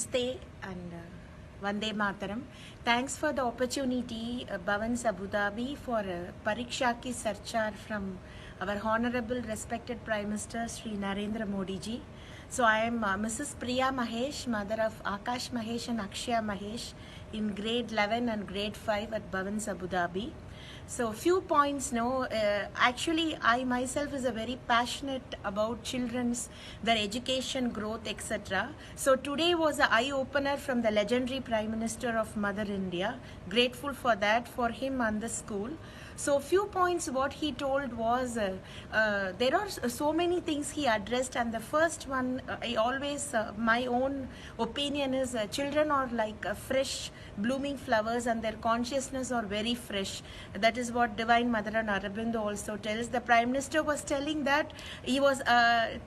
Namaste and Vande Mataram. Thanks for the opportunity, Bhavans Abu Dhabi, for Pariksha Ki Sarchar from our Honorable Respected Prime Minister Sri Narendra Modi ji. So I am Mrs. Priya Mahesh, mother of Akash Mahesh and Akshaya Mahesh in grade 11 and grade 5 at Bhavans Abu Dhabi. So few points, no, actually I myself is a very passionate about children's, their education, growth, etc. So today was an eye-opener from the legendary Prime Minister of Mother India. Grateful for that, for him and the school. So few points what he told was, there are so many things he addressed, and the first one, I always, my own opinion is children are like fresh blooming flowers and their consciousness are very fresh. That is what Divine Mother and Aurobindo also tells. The Prime Minister was telling that he was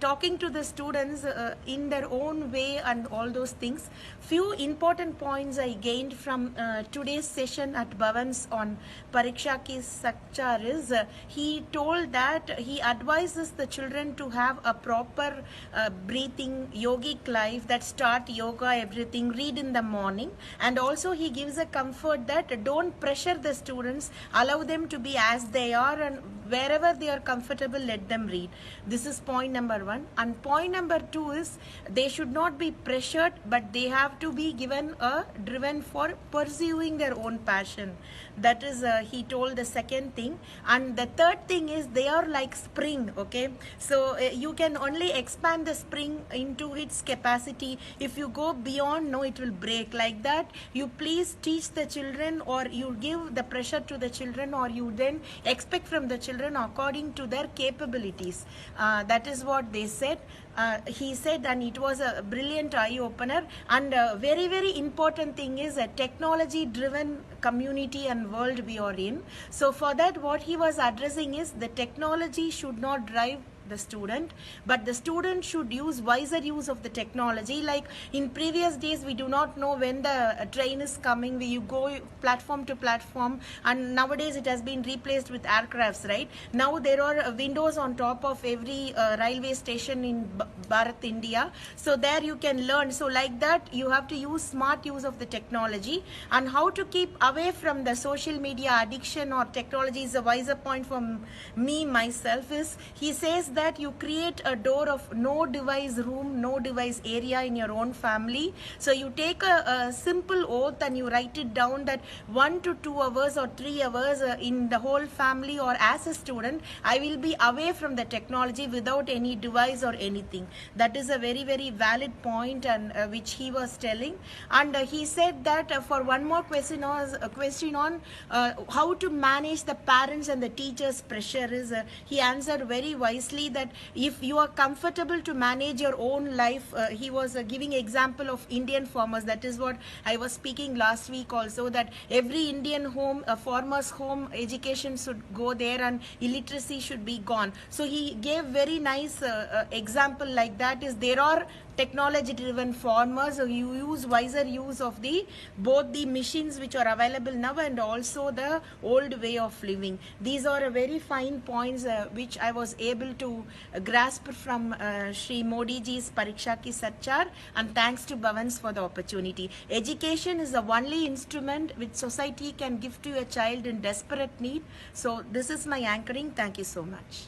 talking to the students in their own way and all those things. Few important points I gained from today's session at Bhavans on Pariksha Ki Sarchar is he told that he advises the children to have a proper breathing yogic life, that start yoga, everything, read in the morning, and also he gives a comfort that don't pressure the students, allow them to be as they are, and wherever they are comfortable, let them read. This is point number one. And point number two is they should not be pressured, but they have to be given a driven for pursuing their own passion. That is he told the second thing. And the third thing is they are like spring, okay? So you can only expand the spring into its capacity. If you go beyond, no, it will break. Like that, you please teach the children, or you give the pressure to the children, or you then expect from the children according to their capabilities. That is what they said. He said, and it was a brilliant eye-opener. And very, very important thing is a technology-driven community and world we are in. So for that, what he was addressing is the technology should not drive the student, but the student should use wiser use of the technology. Like in previous days, we do not know when the train is coming, you go platform to platform, and nowadays it has been replaced with aircrafts, right? Now there are windows on top of every railway station in Bharat, India, so there you can learn. So like that, you have to use smart use of the technology. And how to keep away from the social media addiction or technology is a wiser point for me myself. Is he says that you create a door of no device room, no device area in your own family. So you take a simple oath and you write it down that 1 to 2 hours or 3 hours in the whole family or as a student, I will be away from the technology without any device or anything. That is a very, very valid point, and which he was telling. And he said that for one more question on how to manage the parents and the teachers' pressure is he answered very wisely that if you are comfortable to manage your own life, he was giving example of Indian farmers. That is what I was speaking last week also, that every Indian home, a farmer's home, education should go there and illiteracy should be gone. So he gave very nice example like that. Is there are technology driven farmers, so you use wiser use of the both the machines which are available now and also the old way of living. These are a very fine points which I was able to grasp from Sri Modi ji's Pariksha Ki Sarchar, and thanks to Bhavans for the opportunity. Education is the only instrument which society can give to a child in desperate need. So this is my anchoring. Thank you so much.